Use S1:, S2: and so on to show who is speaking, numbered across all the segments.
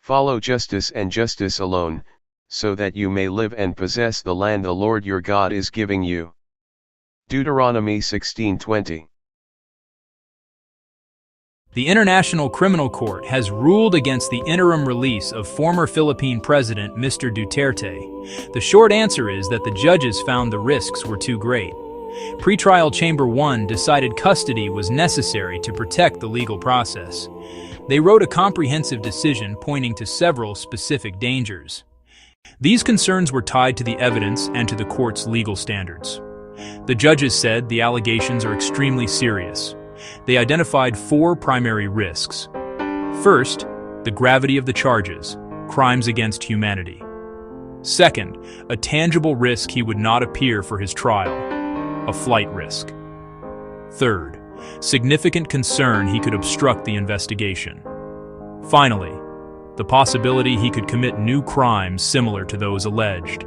S1: Follow justice and justice alone, so that you may live and possess the land the Lord your God is giving you. Deuteronomy 16:20.
S2: The International Criminal Court has ruled against the interim release of former Philippine President Mr. Duterte. The short answer is that the judges found the risks were too great. Pretrial Chamber 1 decided custody was necessary to protect the legal process. They wrote a comprehensive decision pointing to several specific dangers. These concerns were tied to the evidence and to the court's legal standards. The judges said the allegations are extremely serious. They identified 4 primary risks. First, the gravity of the charges, crimes against humanity. Second, a tangible risk he would not appear for his trial, a flight risk. Third, significant concern he could obstruct the investigation. Finally, the possibility he could commit new crimes similar to those alleged.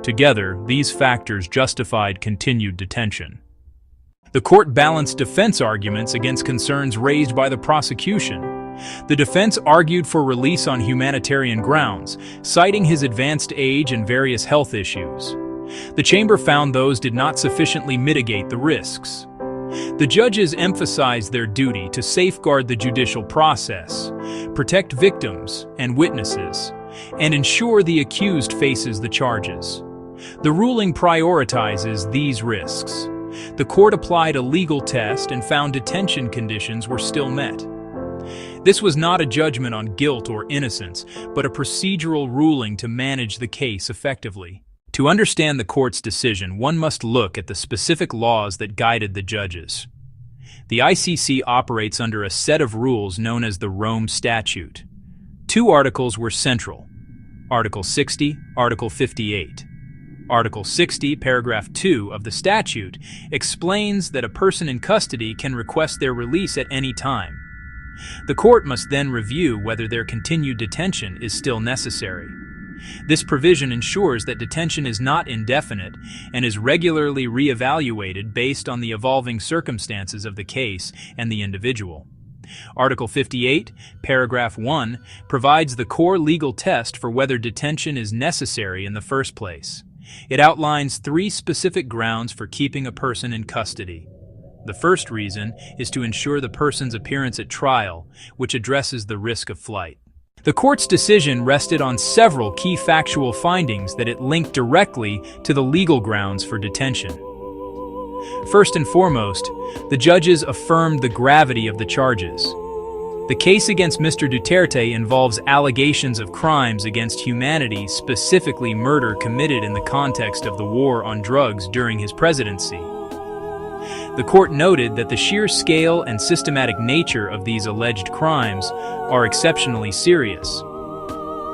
S2: Together, these factors justified continued detention. The court balanced defense arguments against concerns raised by the prosecution. The defense argued for release on humanitarian grounds, citing his advanced age and various health issues. The chamber found those did not sufficiently mitigate the risks. The judges emphasized their duty to safeguard the judicial process, protect victims and witnesses, and ensure the accused faces the charges. The ruling prioritizes these risks. The court applied a legal test and found detention conditions were still met. This was not a judgment on guilt or innocence, but a procedural ruling to manage the case effectively. To understand the court's decision, one must look at the specific laws that guided the judges. The ICC operates under a set of rules known as the Rome Statute. 2 articles were central: Article 60, Article 58. Article 60, paragraph 2 of the statute explains that a person in custody can request their release at any time. The court must then review whether their continued detention is still necessary. This provision ensures that detention is not indefinite and is regularly reevaluated based on the evolving circumstances of the case and the individual. Article 58, paragraph 1, provides the core legal test for whether detention is necessary in the first place. It outlines 3 specific grounds for keeping a person in custody. The first reason is to ensure the person's appearance at trial, which addresses the risk of flight. The court's decision rested on several key factual findings that it linked directly to the legal grounds for detention. First and foremost, the judges affirmed the gravity of the charges. The case against Mr. Duterte involves allegations of crimes against humanity, specifically murder committed in the context of the war on drugs during his presidency. The court noted that the sheer scale and systematic nature of these alleged crimes are exceptionally serious.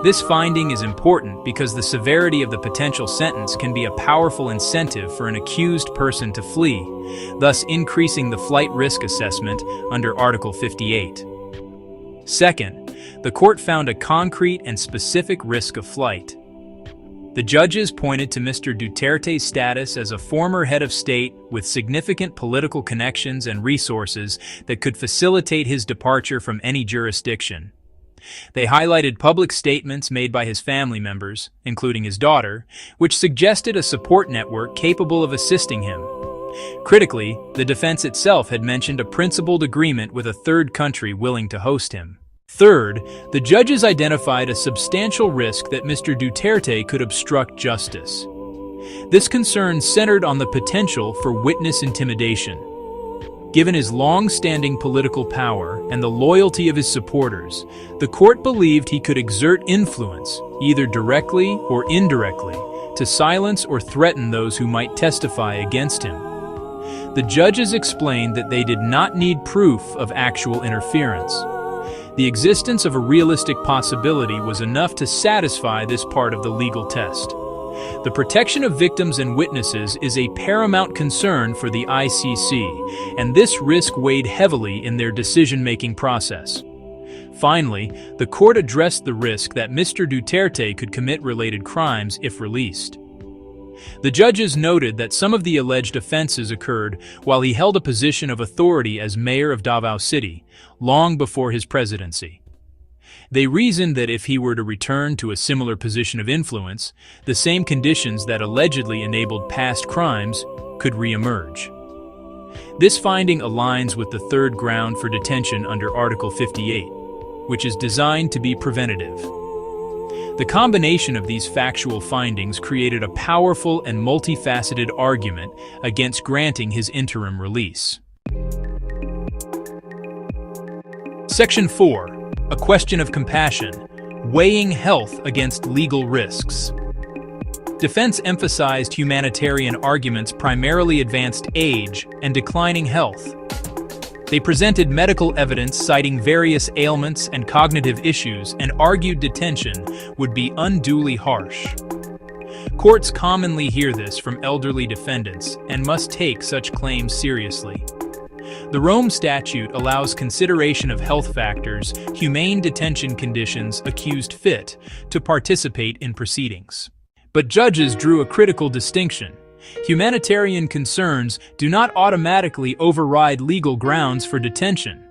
S2: This finding is important because the severity of the potential sentence can be a powerful incentive for an accused person to flee, thus increasing the flight risk assessment under Article 58. Second, the court found a concrete and specific risk of flight. The judges pointed to Mr. Duterte's status as a former head of state with significant political connections and resources that could facilitate his departure from any jurisdiction. They highlighted public statements made by his family members, including his daughter, which suggested a support network capable of assisting him. Critically, the defense itself had mentioned a principled agreement with a third country willing to host him. Third, the judges identified a substantial risk that Mr. Duterte could obstruct justice. This concern centered on the potential for witness intimidation. Given his long-standing political power and the loyalty of his supporters, the court believed he could exert influence, either directly or indirectly, to silence or threaten those who might testify against him. The judges explained that they did not need proof of actual interference. The existence of a realistic possibility was enough to satisfy this part of the legal test. The protection of victims and witnesses is a paramount concern for the ICC, and this risk weighed heavily in their decision-making process. Finally, the court addressed the risk that Mr. Duterte could commit related crimes if released. The judges noted that some of the alleged offenses occurred while he held a position of authority as mayor of Davao City, long before his presidency. They reasoned that if he were to return to a similar position of influence, the same conditions that allegedly enabled past crimes could re-emerge. This finding aligns with the third ground for detention under Article 58, which is designed to be preventative. The combination of these factual findings created a powerful and multifaceted argument against granting his interim release. Section 4. A question of compassion, weighing health against legal risks. Defense emphasized humanitarian arguments primarily advanced age and declining health. They presented medical evidence citing various ailments and cognitive issues and argued detention would be unduly harsh. Courts commonly hear this from elderly defendants and must take such claims seriously. The Rome Statute allows consideration of health factors, humane detention conditions accused fit to participate in proceedings. But judges drew a critical distinction. Humanitarian concerns do not automatically override legal grounds for detention.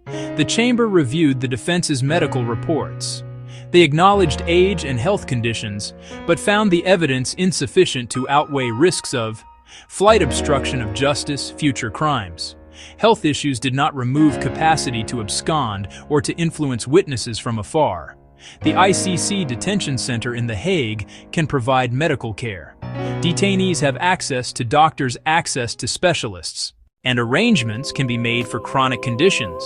S2: The chamber reviewed the defense's medical reports. They acknowledged age and health conditions, but found the evidence insufficient to outweigh risks of flight, obstruction of justice, future crimes. Health issues did not remove capacity to abscond or to influence witnesses from afar. The ICC detention center in The Hague can provide medical care. Detainees have access to doctors, access to specialists, and arrangements can be made for chronic conditions.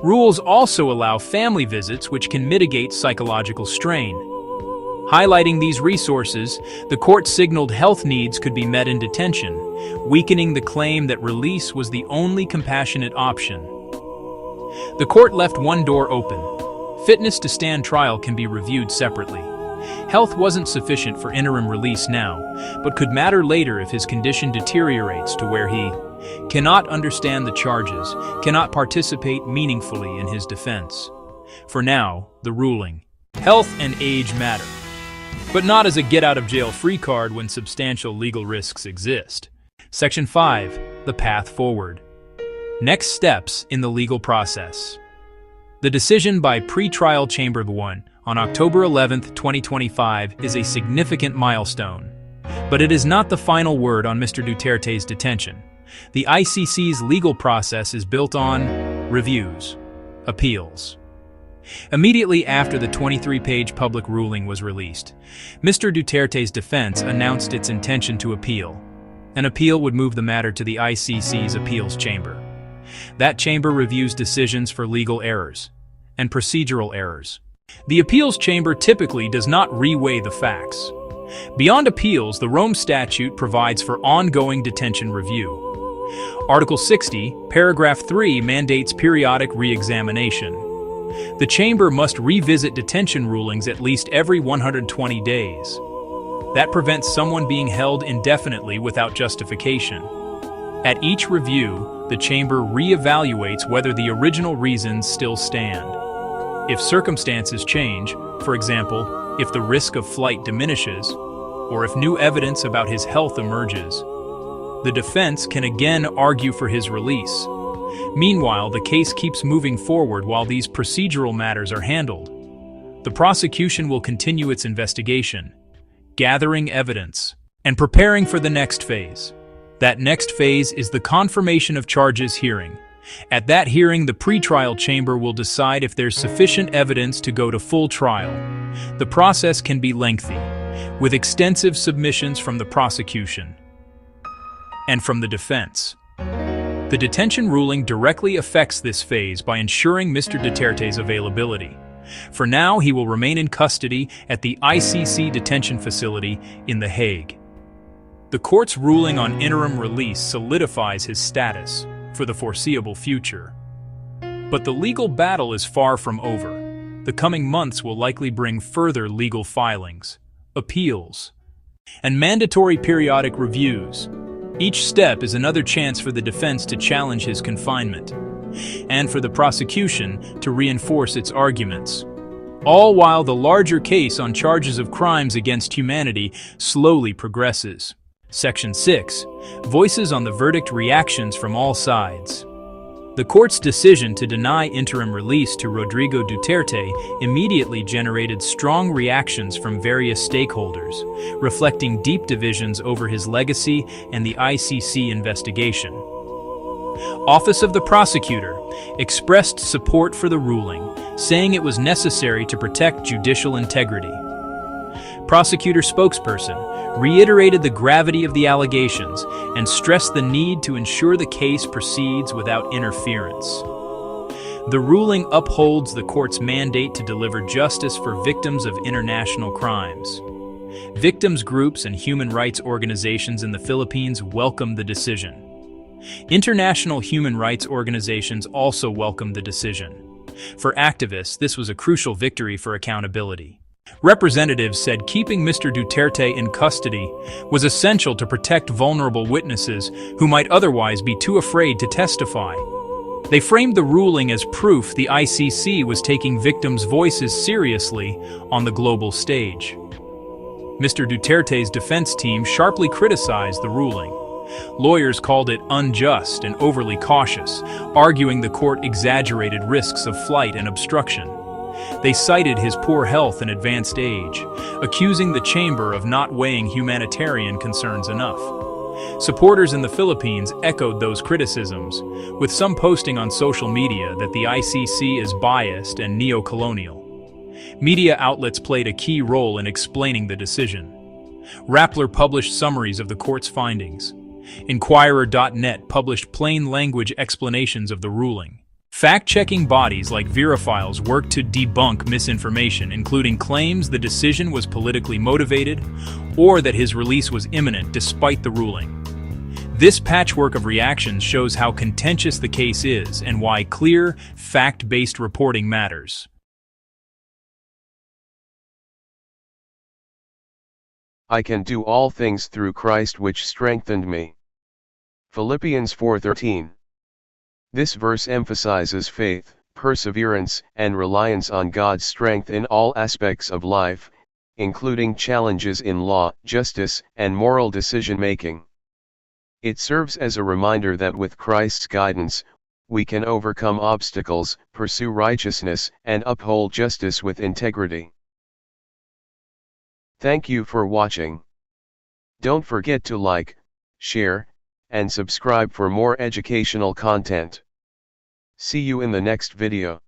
S2: Rules also allow family visits, which can mitigate psychological strain. Highlighting these resources, the court signaled health needs could be met in detention, weakening the claim that release was the only compassionate option. The court left one door open. Fitness to stand trial can be reviewed separately. Health wasn't sufficient for interim release now, but could matter later if his condition deteriorates to where he cannot understand the charges, cannot participate meaningfully in his defense. For now, the ruling: health and age matter, but not as a get-out-of-jail-free card when substantial legal risks exist. Section 5. The path forward. Next steps in the legal process. The decision by Pre-Trial Chamber 1 on October 11, 2025 is a significant milestone. But it is not the final word on Mr. Duterte's detention. The ICC's legal process is built on reviews, appeals. Immediately after the 23-page public ruling was released, Mr. Duterte's defense announced its intention to appeal. An appeal would move the matter to the ICC's appeals chamber. That chamber reviews decisions for legal errors and procedural errors. The appeals chamber typically does not reweigh the facts. Beyond appeals, the Rome Statute provides for ongoing detention review. Article 60, paragraph 3 mandates periodic re-examination. The chamber must revisit detention rulings at least every 120 days. That prevents someone being held indefinitely without justification. At each review, the chamber re-evaluates whether the original reasons still stand. If circumstances change, for example, if the risk of flight diminishes, or if new evidence about his health emerges, the defense can again argue for his release. Meanwhile, the case keeps moving forward while these procedural matters are handled. The prosecution will continue its investigation, gathering evidence, and preparing for the next phase. That next phase is the confirmation of charges hearing. At that hearing, the pretrial chamber will decide if there's sufficient evidence to go to full trial. The process can be lengthy, with extensive submissions from the prosecution and from the defense. The detention ruling directly affects this phase by ensuring Mr. Duterte's availability. For now, he will remain in custody at the ICC detention facility in The Hague. The court's ruling on interim release solidifies his status for the foreseeable future. But the legal battle is far from over. The coming months will likely bring further legal filings, appeals, and mandatory periodic reviews. Each step is another chance for the defense to challenge his confinement, and for the prosecution to reinforce its arguments, all while the larger case on charges of crimes against humanity slowly progresses. Section 6. Voices on the verdict, reactions from all sides. The court's decision to deny interim release to Rodrigo Duterte immediately generated strong reactions from various stakeholders, reflecting deep divisions over his legacy and the ICC investigation. Office of the Prosecutor expressed support for the ruling, saying it was necessary to protect judicial integrity. Prosecutor spokesperson reiterated the gravity of the allegations and stressed the need to ensure the case proceeds without interference. The ruling upholds the court's mandate to deliver justice for victims of international crimes. Victims groups and human rights organizations in the Philippines welcomed the decision. International human rights organizations also welcomed the decision. For activists, this was a crucial victory for accountability. Representatives said keeping Mr. Duterte in custody was essential to protect vulnerable witnesses who might otherwise be too afraid to testify. They framed the ruling as proof the ICC was taking victims' voices seriously on the global stage. Mr. Duterte's defense team sharply criticized the ruling. Lawyers called it unjust and overly cautious, arguing the court exaggerated risks of flight and obstruction. They cited his poor health and advanced age, accusing the chamber of not weighing humanitarian concerns enough. Supporters in the Philippines echoed those criticisms, with some posting on social media that the ICC is biased and neo-colonial. Media outlets played a key role in explaining the decision. Rappler published summaries of the court's findings. Inquirer.net published plain-language explanations of the ruling. Fact-checking bodies like Verifiles worked to debunk misinformation, including claims the decision was politically motivated or that his release was imminent despite the ruling. This patchwork of reactions shows how contentious the case is and why clear, fact-based reporting matters.
S1: I can do all things through Christ which strengthened me. Philippians 4:13. This verse emphasizes faith, perseverance, and reliance on God's strength in all aspects of life, including challenges in law, justice, and moral decision-making. It serves as a reminder that with Christ's guidance, we can overcome obstacles, pursue righteousness, and uphold justice with integrity. Thank you for watching. Don't forget to like, share, and subscribe for more educational content. See you in the next video.